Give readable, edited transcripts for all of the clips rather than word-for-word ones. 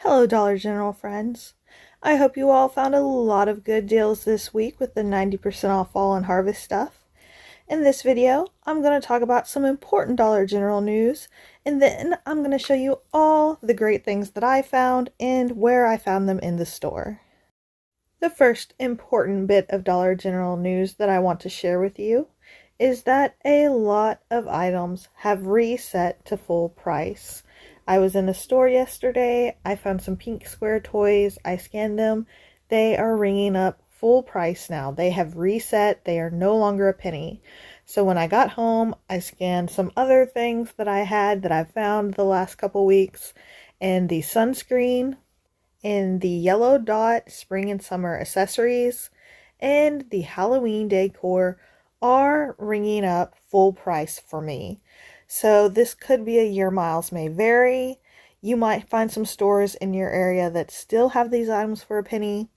Hello, Dollar General friends. I hope you all found a lot of good deals this week with the 90% off fall and harvest stuff. In this video, I'm going to talk about some important Dollar General news, and then I'm going to show you all the great things that I found and where I found them in the store. The first important bit of Dollar General news that I want to share with you is that a lot of items have reset to full price. I was in a store yesterday, I found some pink square toys, I scanned them, they are ringing up full price now. They have reset, they are no longer a penny. So when I got home, I scanned some other things that I had that I've found the last couple weeks, and the sunscreen, in the yellow dot spring and summer accessories, and the Halloween decor are ringing up full price for me. So this could be a year, miles may vary. You might find some stores in your area that still have these items for a penny,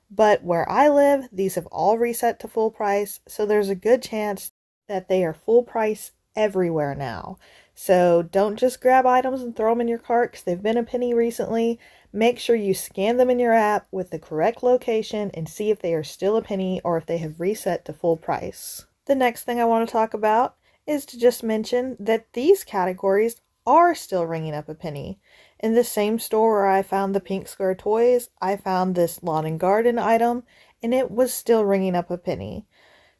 but where I live, these have all reset to full price, so there's a good chance that they are full price everywhere now. So don't just grab items and throw them in your cart because they've been a penny recently. Make sure you scan them in your app with the correct location and see if they are still a penny or if they have reset to full price. The next thing I want to talk about is to just mention that these categories are still ringing up a penny. In the same store where I found the pink square toys, I found this lawn and garden item and it was still ringing up a penny.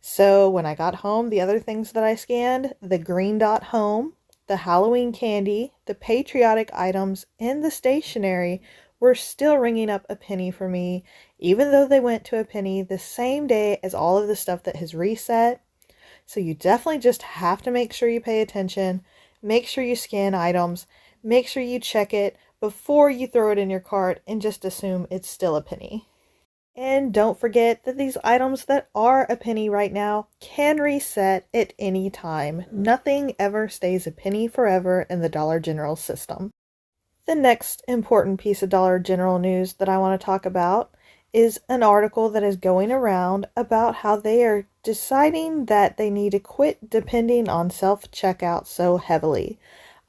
So when I got home, the other things that I scanned, the green dot home, the Halloween candy, the patriotic items, and the stationery were still ringing up a penny for me, even though they went to a penny the same day as all of the stuff that has reset. So you definitely just have to make sure you pay attention, make sure you scan items, make sure you check it before you throw it in your cart and just assume it's still a penny. And don't forget that these items that are a penny right now can reset at any time. Nothing ever stays a penny forever in the Dollar General system. The next important piece of Dollar General news that I want to talk about is an article that is going around about how they are deciding that they need to quit depending on self-checkout so heavily.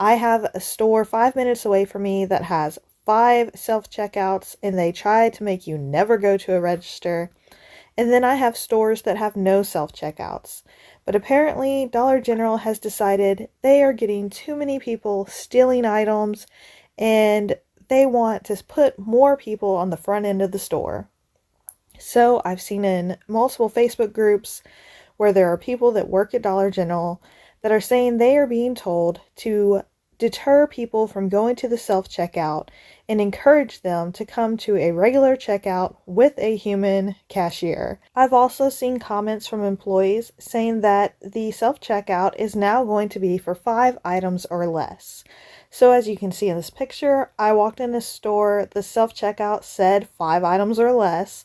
I have a store 5 minutes away from me that has 5 self-checkouts, and they try to make you never go to a register. And then I have stores that have no self-checkouts. But apparently Dollar General has decided they are getting too many people stealing items, and they want to put more people on the front end of the store. So I've seen in multiple Facebook groups where there are people that work at Dollar General that are saying they are being told to deter people from going to the self-checkout and encourage them to come to a regular checkout with a human cashier. I've also seen comments from employees saying that the self-checkout is now going to be for 5 items or less. So as you can see in this picture, I walked in a store, the self-checkout said 5 items or less,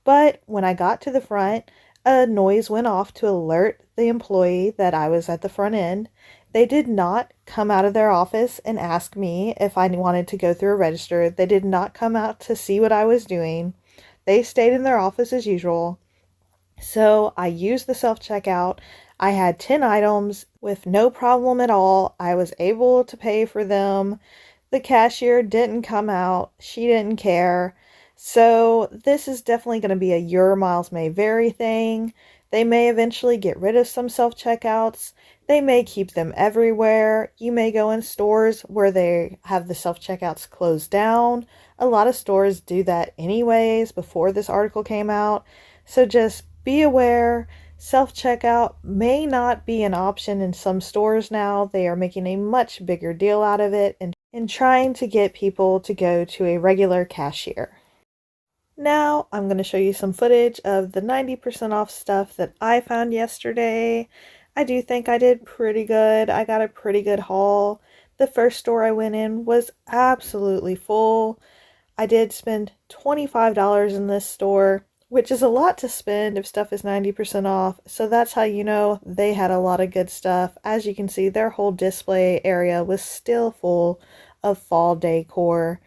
but when I got to the front, a noise went off to alert the employee that I was at the front end. They did not come out of their office and ask me if I wanted to go through a register. They did not come out to see what I was doing. They stayed in their office as usual. So I used the self-checkout. I had 10 items with no problem at all. I was able to pay for them. The cashier didn't come out. She didn't care. So this is definitely going to be a your miles may vary thing. They may eventually get rid of some self-checkouts. They may keep them everywhere. You may go in stores where they have the self-checkouts closed down. A lot of stores do that anyways before this article came out. So just be aware, self-checkout may not be an option in some stores now. They are making a much bigger deal out of it and trying to get people to go to a regular cashier. Now I'm going to show you some footage of the 90% off stuff that I found yesterday. I do think I did pretty good. I got a pretty good haul. The first store I went in was absolutely full. I did spend $25 in this store, which is a lot to spend if stuff is 90% off. So that's how you know they had a lot of good stuff. As you can see, their whole display area was still full of fall decor.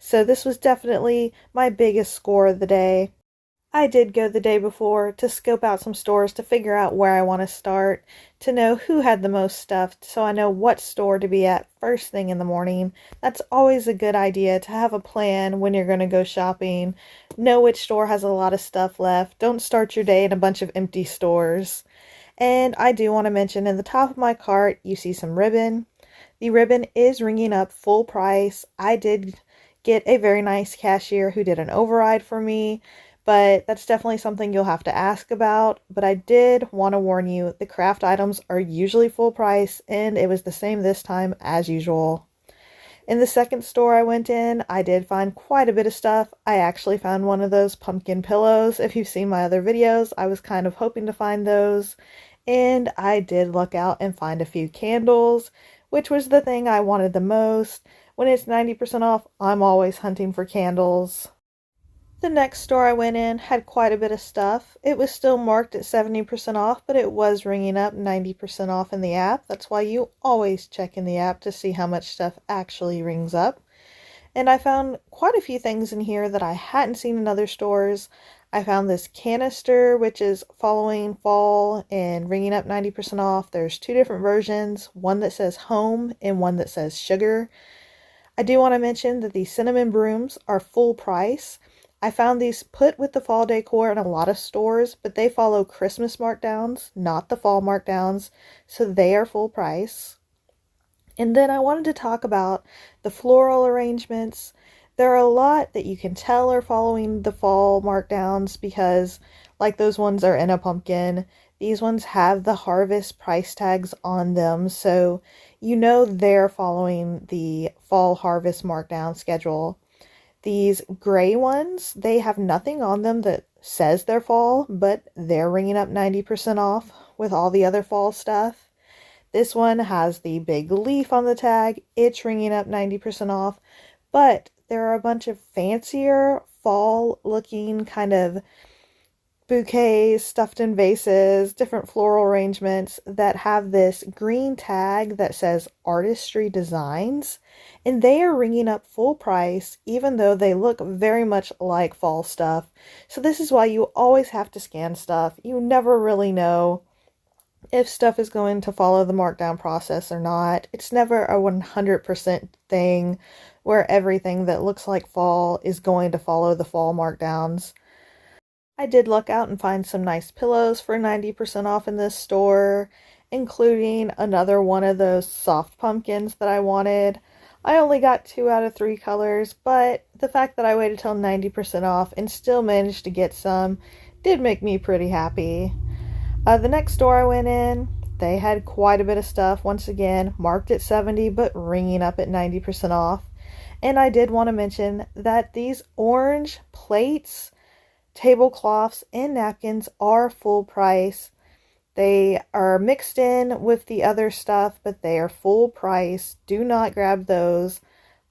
So this was definitely my biggest score of the day. I did go the day before to scope out some stores to figure out where I want to start, to know who had the most stuff, so I know what store to be at first thing in the morning. That's always a good idea to have a plan when you're going to go shopping. Know which store has a lot of stuff left. Don't start your day in a bunch of empty stores. And I do want to mention in the top of my cart, you see some ribbon. The ribbon is ringing up full price. I did get a very nice cashier who did an override for me, but that's definitely something you'll have to ask about. But I did want to warn you, the craft items are usually full price, and it was the same this time as usual. In the second store I went in, I did find quite a bit of stuff. I actually found one of those pumpkin pillows. If you've seen my other videos, I was kind of hoping to find those. And I did look out and find a few candles, which was the thing I wanted the most. When it's 90% off, I'm always hunting for candles. The next store I went in had quite a bit of stuff. It was still marked at 70% off, but it was ringing up 90% off in the app. That's why you always check in the app to see how much stuff actually rings up. And I found quite a few things in here that I hadn't seen in other stores. I found this canister, which is following fall and ringing up 90% off. There's two different versions, one that says home and one that says sugar. I do want to mention that these cinnamon brooms are full price. I found these put with the fall decor in a lot of stores, but they follow Christmas markdowns, not the fall markdowns, so they are full price. And then I wanted to talk about the floral arrangements. There are a lot that you can tell are following the fall markdowns because, like, those ones are in a pumpkin. These ones have the harvest price tags on them, so you know they're following the fall harvest markdown schedule. These gray ones, they have nothing on them that says they're fall, but they're ringing up 90% off with all the other fall stuff. This one has the big leaf on the tag. It's ringing up 90% off, but there are a bunch of fancier fall looking kind of bouquets, stuffed in vases, different floral arrangements that have this green tag that says Artistry Designs, and they are ringing up full price even though they look very much like fall stuff. So this is why you always have to scan stuff. You never really know if stuff is going to follow the markdown process or not. It's never a 100% thing where everything that looks like fall is going to follow the fall markdowns. I did look out and find some nice pillows for 90% off in this store, including another one of those soft pumpkins that I wanted. I only got 2 out of 3 colors, but the fact that I waited till 90% off and still managed to get some did make me pretty happy. The next store I went in, they had quite a bit of stuff, once again, marked at 70 but ringing up at 90% off. And I did want to mention that these orange plates, tablecloths, and napkins are full price. They are mixed in with the other stuff, but they are full price. Do not grab those.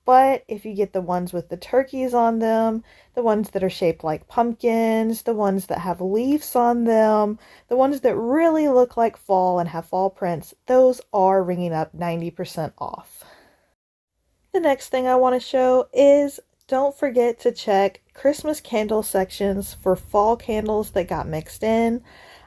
But if you get the ones with the turkeys on them, the ones that are shaped like pumpkins, the ones that have leaves on them, the ones that really look like fall and have fall prints, those are ringing up 90% off. The next thing I want to show is, don't forget to check Christmas candle sections for fall candles that got mixed in.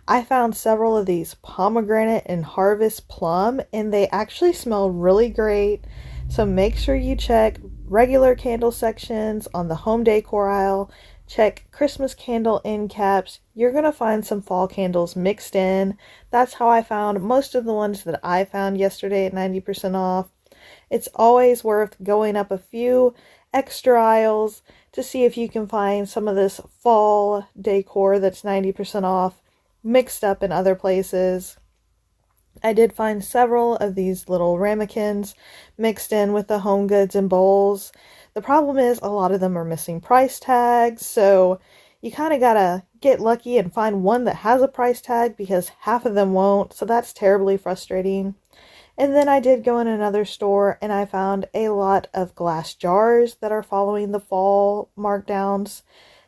I found several of these pomegranate and harvest plum, and they actually smell really great. So make sure you check regular candle sections on the home decor aisle. Check Christmas candle end caps. You're going to find some fall candles mixed in. That's how I found most of the ones that I found yesterday at 90% off. It's always worth going up a few extra aisles to see if you can find some of this fall decor that's 90% off mixed up in other places. I did find several of these little ramekins mixed in with the home goods and bowls. The problem is a lot of them are missing price tags, so you kind of gotta get lucky and find one that has a price tag because half of them won't, so that's terribly frustrating. And then I did go in another store and I found a lot of glass jars that are following the fall markdowns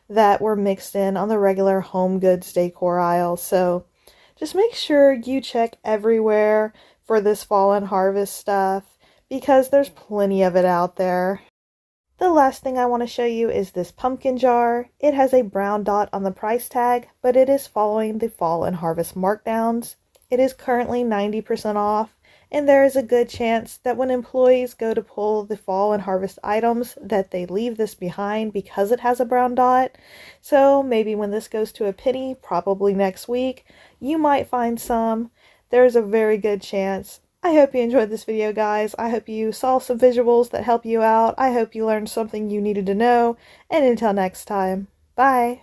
that were mixed in on the regular home goods decor aisle. So just make sure you check everywhere for this fall and harvest stuff because there's plenty of it out there. The last thing I want to show you is this pumpkin jar. It has a brown dot on the price tag, but it is following the fall and harvest markdowns. It is currently 90% off, and there is a good chance that when employees go to pull the fall and harvest items that they leave this behind because it has a brown dot. So maybe when this goes to a penny, probably next week, you might find some. There's a very good chance. I hope you enjoyed this video, guys. I hope you saw some visuals that help you out. I hope you learned something you needed to know. And until next time, bye!